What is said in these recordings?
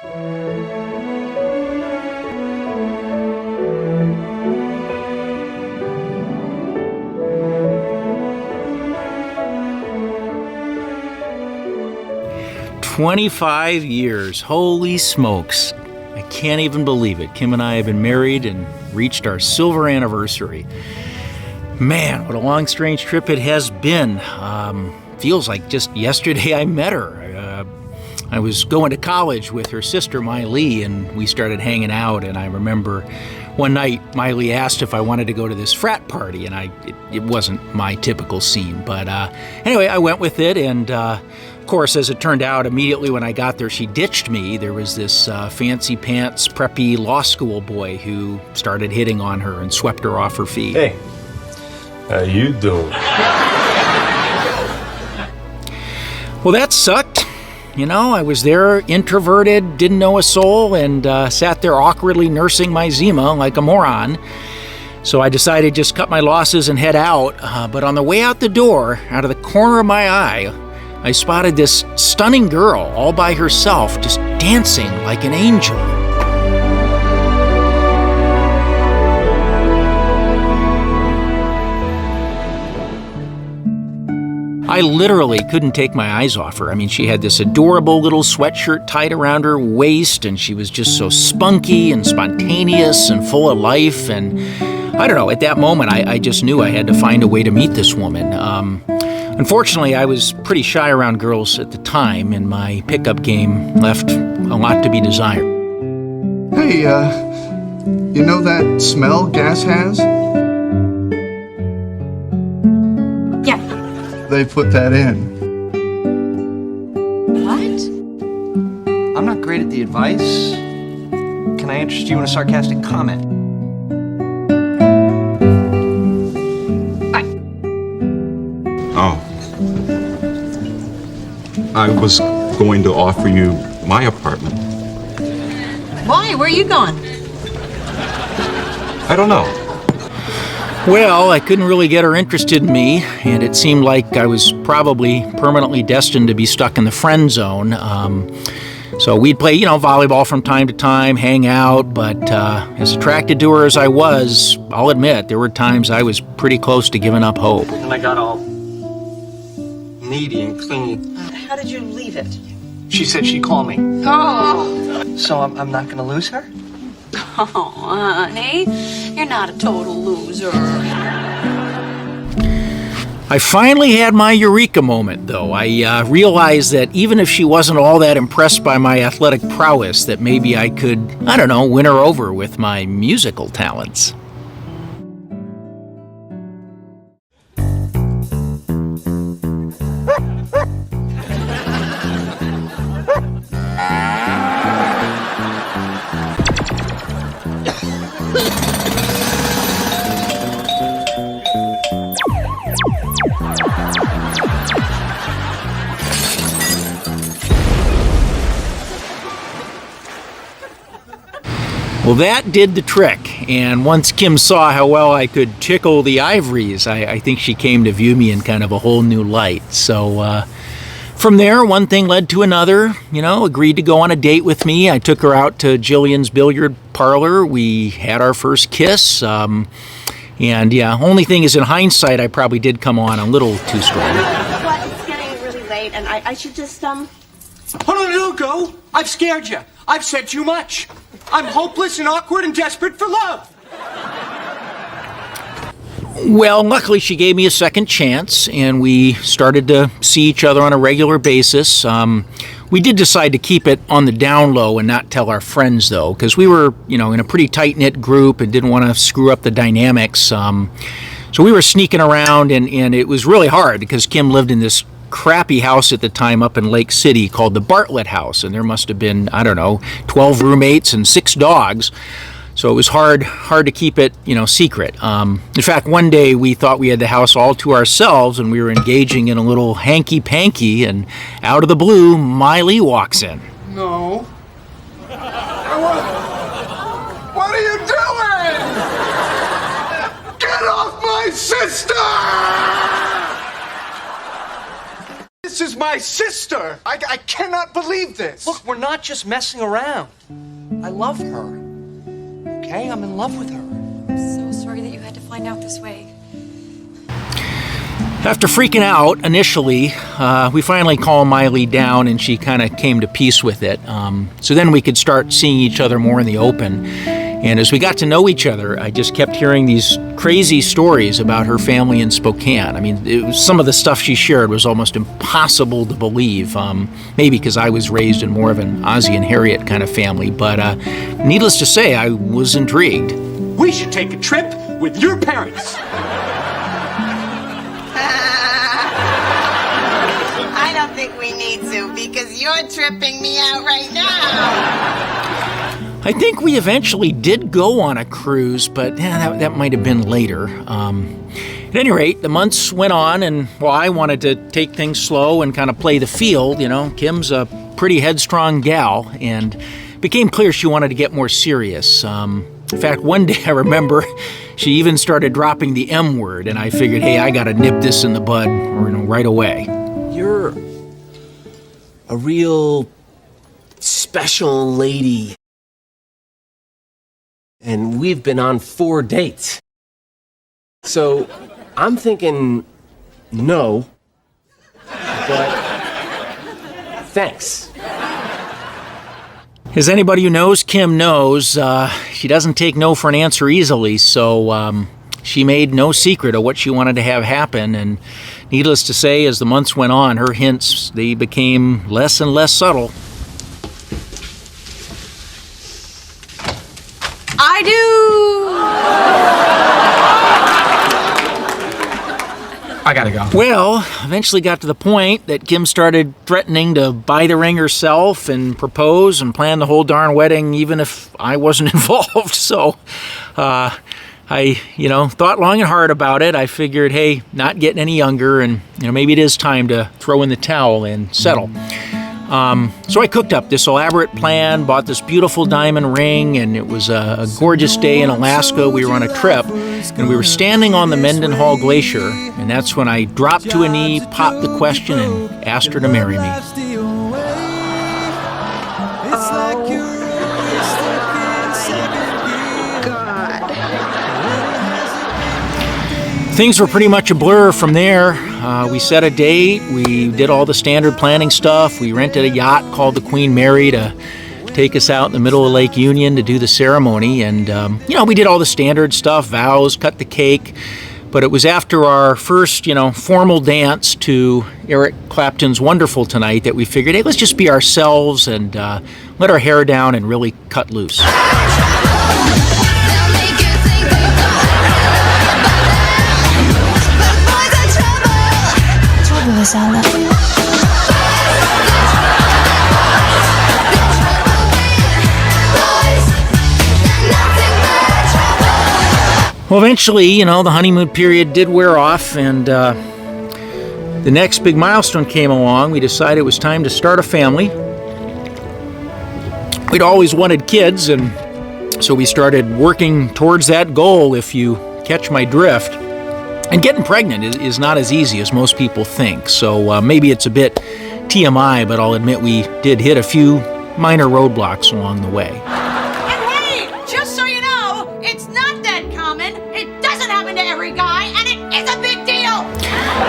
"25 years, holy smokes. I can't even believe it. Kim and I have been married and reached our silver anniversary. Man, what a long, strange trip it has been. Feels like just yesterday I met her. I was going to college with her sister, Miley, and we started hanging out, and I remember one night Miley asked if I wanted to go to this frat party, and it wasn't my typical scene, but anyway, I went with it, and of course, as it turned out, immediately when I got there, she ditched me. There was this fancy pants, preppy law school boy who started hitting on her and swept her off her feet. Hey, how you doing? Well, that sucked. You know, I was there, introverted, didn't know a soul, and sat there awkwardly nursing my Zima like a moron. So I decided to just cut my losses and head out. But on the way out the door, out of the corner of my eye, I spotted this stunning girl all by herself, just dancing like an angel. I literally couldn't take my eyes off her. I mean, she had this adorable little sweatshirt tied around her waist, and she was just so spunky and spontaneous and full of life. And I don't know, at that moment, I just knew I had to find a way to meet this woman. Unfortunately, I was pretty shy around girls at the time, and my pickup game left a lot to be desired. Hey, you know that smell gas has? Yeah. They put that in. What? I'm not great at the advice. Can I interest you in a sarcastic comment? Oh. I was going to offer you my apartment. Why? Where are you going? I don't know. Well, I couldn't really get her interested in me, and it seemed like I was probably permanently destined to be stuck in the friend zone. So we'd play, volleyball from time to time, hang out, but as attracted to her as I was, I'll admit, there were times I was pretty close to giving up hope. And I got all needy and clingy. How did you leave it? She said she'd call me. Oh. So I'm not gonna lose her? Oh, honey, you're not a total loser. I finally had my eureka moment, though. I realized that even if she wasn't all that impressed by my athletic prowess, that maybe I could, win her over with my musical talents. Well, that did the trick, and once Kim saw how well I could tickle the ivories, I think she came to view me in kind of a whole new light. So from there, one thing led to another, agreed to go on a date with me. I took her out to Jillian's billiard parlor. We had our first kiss, and yeah, only thing is in hindsight, I probably did come on a little too strong. What? It's getting really late, and I should just, Hold on, don't go. I've scared you. I've said too much. I'm hopeless and awkward and desperate for love. Well, luckily she gave me a second chance, and we started to see each other on a regular basis. We did decide to keep it on the down low and not tell our friends, though, because we were, in a pretty tight-knit group and didn't want to screw up the dynamics. So we were sneaking around, and it was really hard because Kim lived in this crappy house at the time up in Lake City called the Bartlett House, and there must have been, 12 roommates and 6 dogs. So it was hard to keep it, secret. In fact, one day we thought we had the house all to ourselves, and we were engaging in a little hanky-panky, and out of the blue, Miley walks in. No. What are you doing? Get off my sister! This is my sister! I cannot believe this! Look, we're not just messing around. I love her. Okay? I'm in love with her. So sorry that you had to find out this way. After freaking out initially, we finally calmed Miley down and she kind of came to peace with it. So then we could start seeing each other more in the open. And as we got to know each other, I just kept hearing these crazy stories about her family in Spokane. I mean, some of the stuff she shared was almost impossible to believe. Maybe because I was raised in more of an Ozzie and Harriet kind of family. But needless to say, I was intrigued. We should take a trip with your parents. I don't think we need to because you're tripping me out right now. I think we eventually did go on a cruise, but that might have been later. At any rate, the months went on, and well, I wanted to take things slow and kind of play the field. You know, Kim's a pretty headstrong gal, and it became clear she wanted to get more serious. In fact, one day I remember she even started dropping the M word, and I figured, hey, I got to nip this in the bud right away. You're a real special lady. And we've been on 4 dates. So I'm thinking no, but thanks. As anybody who knows Kim knows, she doesn't take no for an answer easily, so she made no secret of what she wanted to have happen, and needless to say, as the months went on, her hints, they became less and less subtle. I do! I gotta go. Well, eventually got to the point that Kim started threatening to buy the ring herself and propose and plan the whole darn wedding even if I wasn't involved. So I, thought long and hard about it. I figured, hey, not getting any younger and, maybe it is time to throw in the towel and settle. So I cooked up this elaborate plan, bought this beautiful diamond ring, and it was a gorgeous day in Alaska. We were on a trip, and we were standing on the Mendenhall Glacier, and that's when I dropped to a knee, popped the question, and asked her to marry me. Things were pretty much a blur from there. We set a date, we did all the standard planning stuff, we rented a yacht called the Queen Mary to take us out in the middle of Lake Union to do the ceremony, and we did all the standard stuff, vows, cut the cake, but it was after our first, formal dance to Eric Clapton's Wonderful Tonight that we figured, hey, let's just be ourselves and let our hair down and really cut loose. Well, eventually, the honeymoon period did wear off, and the next big milestone came along. We decided it was time to start a family. We'd always wanted kids, and so we started working towards that goal, if you catch my drift. And getting pregnant is not as easy as most people think, so maybe it's a bit TMI, but I'll admit we did hit a few minor roadblocks along the way. And hey, just so you know, it's not that common. It doesn't happen to every guy, and it is a big deal.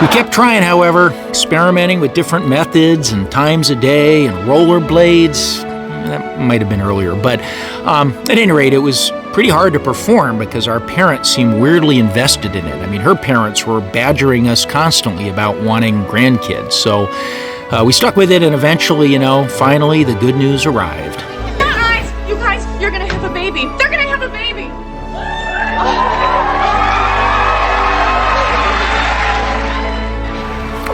We kept trying, however, experimenting with different methods and times a day and rollerblades. That might have been earlier, but at any rate, it was pretty hard to perform because our parents seemed weirdly invested in it. I mean, her parents were badgering us constantly about wanting grandkids. So we stuck with it, and eventually, finally the good news arrived. You guys, you're gonna have a baby. They're gonna have a baby.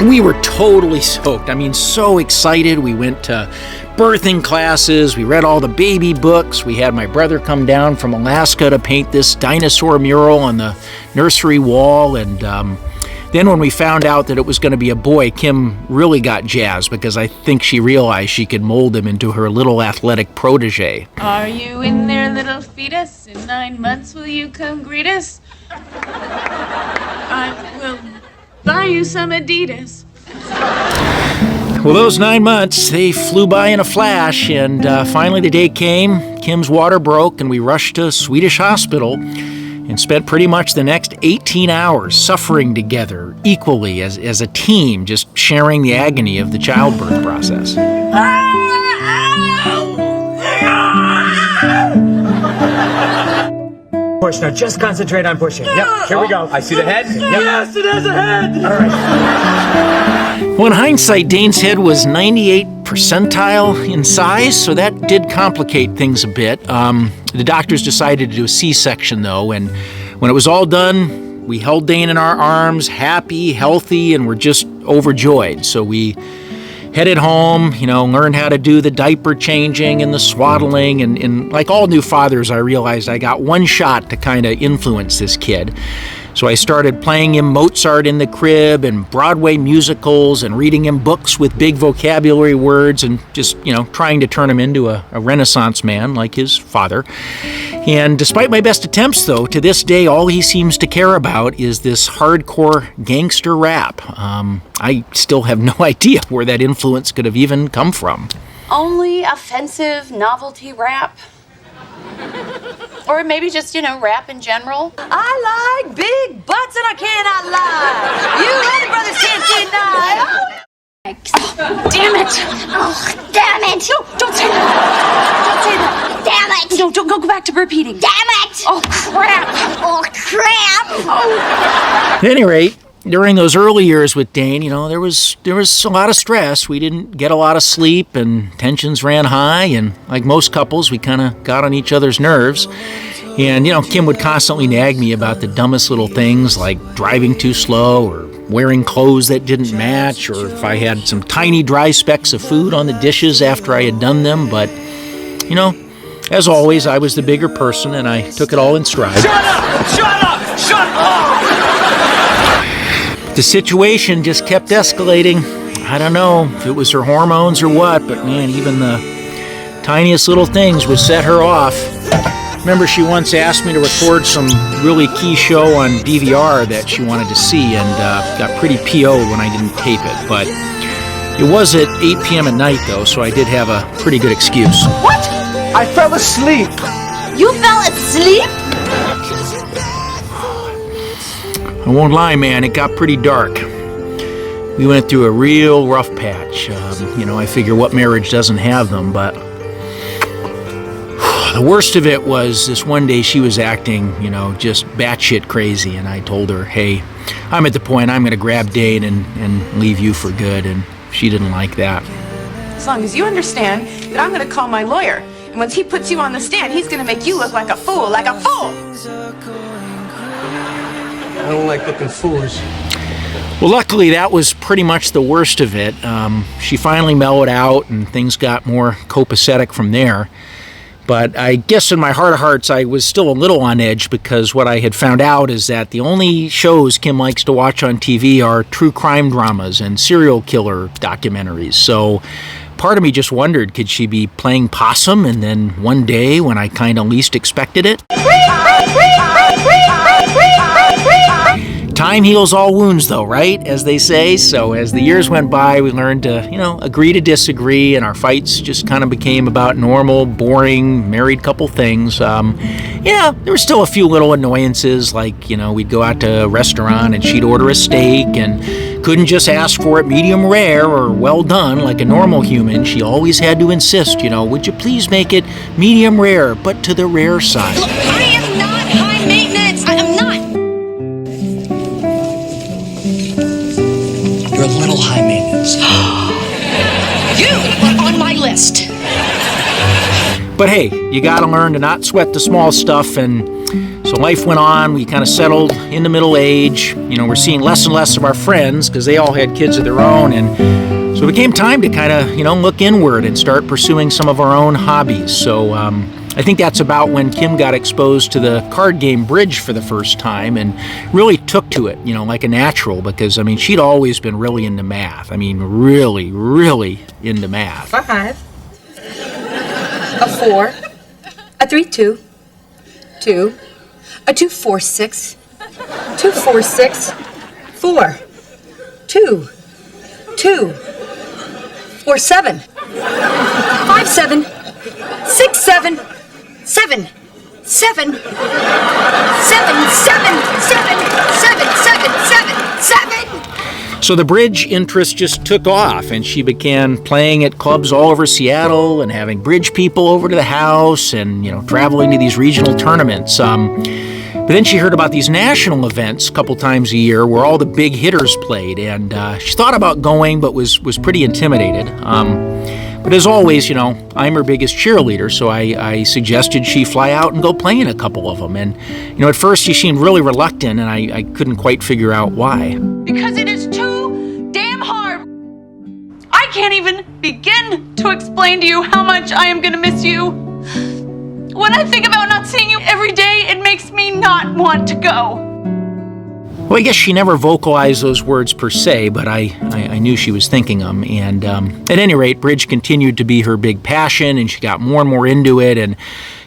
We were totally stoked. I mean, so excited. We went to birthing classes. We read all the baby books. We had my brother come down from Alaska to paint this dinosaur mural on the nursery wall. And then when we found out that it was going to be a boy, Kim really got jazzed because I think she realized she could mold him into her little athletic protege. Are you in there, little fetus? In 9 months, will you come greet us? I will buy you some Adidas. Well, those 9 months, they flew by in a flash, and finally the day came. Kim's water broke, and we rushed to Swedish Hospital and spent pretty much the next 18 hours suffering together equally as a team, just sharing the agony of the childbirth process. Push now. Just concentrate on pushing. Yep. Here we go. I see the head? Yep. Yes, it has a head. All right. Well, in hindsight, Dane's head was 98 percentile in size, so that did complicate things a bit. The doctors decided to do a C-section, though, and when it was all done, we held Dane in our arms, happy, healthy, and were just overjoyed. So we headed home, learned how to do the diaper changing and the swaddling, and like all new fathers, I realized I got one shot to kind of influence this kid. So I started playing him Mozart in the crib and Broadway musicals and reading him books with big vocabulary words and just, trying to turn him into a Renaissance man like his father. And despite my best attempts, though, to this day, all he seems to care about is this hardcore gangster rap. I still have no idea where that influence could have even come from. Only offensive novelty rap? Or maybe just, rap in general? I like big butts and I cannot lie. You other brothers can't deny. Oh, damn it! Oh, damn it! No, don't say that! Don't say that! Damn it! No, don't go back to repeating. Damn it! Oh, crap! Oh, crap! Oh. At any rate, during those early years with Dane, there was a lot of stress. We didn't get a lot of sleep, and tensions ran high. And like most couples, we kind of got on each other's nerves. And Kim would constantly nag me about the dumbest little things, like driving too slow or wearing clothes that didn't match, or if I had some tiny dry specks of food on the dishes after I had done them. But as always, I was the bigger person, and I took it all in stride. Shut up! Shut up! Shut up! The situation just kept escalating. I don't know if it was her hormones or what, but man, even the tiniest little things would set her off. Remember, she once asked me to record some really key show on DVR that she wanted to see, and got pretty PO'd when I didn't tape it. But it was at 8 p.m. at night, though, so I did have a pretty good excuse. What? I fell asleep. You fell asleep? I won't lie, man, it got pretty dark. We went through a real rough patch. I figure what marriage doesn't have them, but the worst of it was this one day she was acting, just batshit crazy, and I told her, hey, I'm at the point I'm going to grab Dane and leave you for good, and she didn't like that. As long as you understand that I'm going to call my lawyer, and once he puts you on the stand, he's going to make you look like a fool, like a fool! I don't like looking foolish. Well, luckily, that was pretty much the worst of it. She finally mellowed out, and things got more copacetic from there. But I guess in my heart of hearts, I was still a little on edge, because what I had found out is that the only shows Kim likes to watch on TV are true crime dramas and serial killer documentaries. So part of me just wondered, could she be playing possum, and then one day when I kind of least expected it? Time heals all wounds, though, right? As they say. So as the years went by, we learned to, agree to disagree, and our fights just kind of became about normal, boring, married couple things. There were still a few little annoyances, like, we'd go out to a restaurant and she'd order a steak and couldn't just ask for it medium rare or well done like a normal human. She always had to insist, would you please make it medium rare, but to the rare side. Look, I am not high maintenance. I am not. You're a little high maintenance. You are on my list. But hey, you gotta learn to not sweat the small stuff, and so life went on. We kind of settled into middle age. We're seeing less and less of our friends because they all had kids of their own, and so it became time to kind of, look inward and start pursuing some of our own hobbies. So I think that's about when Kim got exposed to the card game bridge for the first time and really took to it, like a natural, because, she'd always been really into math. Really, really into math. 5, a 4, a 3, 2, 2, a 2, 4, 6, 2, 4, 6, 4, 2, 2, or 7. 5, 7. 6, 7. 7. 7. 7. 7. 7. 7. So the bridge interest just took off, and she began playing at clubs all over Seattle and having bridge people over to the house and, traveling to these regional tournaments. But then she heard about these national events a couple times a year where all the big hitters played, and she thought about going but was pretty intimidated. But as always, I'm her biggest cheerleader, so I suggested she fly out and go play in a couple of them. And, at first she seemed really reluctant, and I couldn't quite figure out why. Because it is too damn hard. I can't even begin to explain to you how much I am going to miss you. When I think about not seeing you every day, it makes me not want to go. Well, I guess she never vocalized those words per se, but I knew she was thinking them. And at any rate, bridge continued to be her big passion, and she got more and more into it. And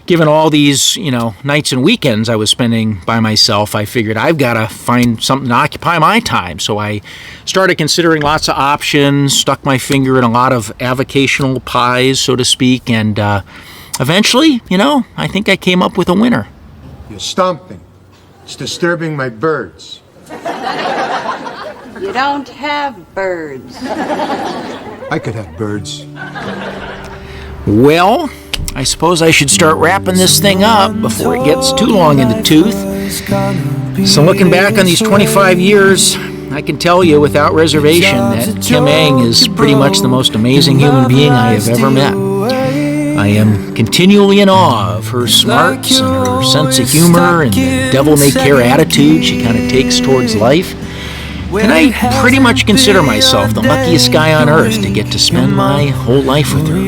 given all these, nights and weekends I was spending by myself, I figured I've got to find something to occupy my time. So I started considering lots of options, stuck my finger in a lot of avocational pies, so to speak, and eventually, I think I came up with a winner. You're stomping. It's disturbing my birds. You don't have birds. I could have birds. Well, I suppose I should start wrapping this thing up before it gets too long in the tooth. So looking back on these 25 years, I can tell you without reservation that Kim Eng is pretty much the most amazing human being I have ever met. I am continually in awe of her smarts and her sense of humor and the devil-may-care attitude she kind of takes towards life. And I pretty much consider myself the luckiest guy on earth to get to spend my whole life with her.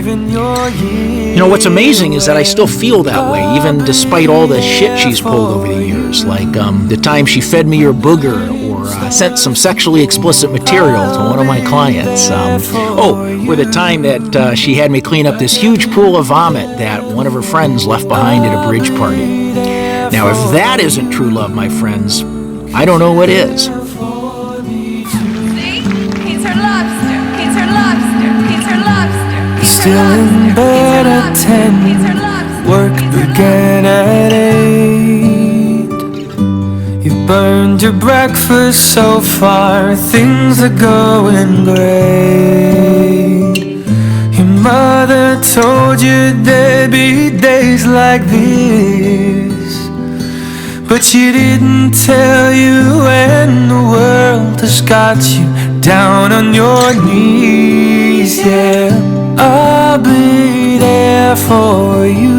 What's amazing is that I still feel that way, even despite all the shit she's pulled over the years, like the time she fed me her booger or sent some sexually explicit material to one of my clients. Or the time that she had me clean up this huge pool of vomit that one of her friends left behind at a bridge party. Now, if that isn't true love, my friends, I don't know what is. Still in bed at 10, work began at 8. You burned your breakfast so far, things are going great. Your mother told you there'd be days like this, but she didn't tell you when the world has got you down on your knees, yeah. I'll be there for you.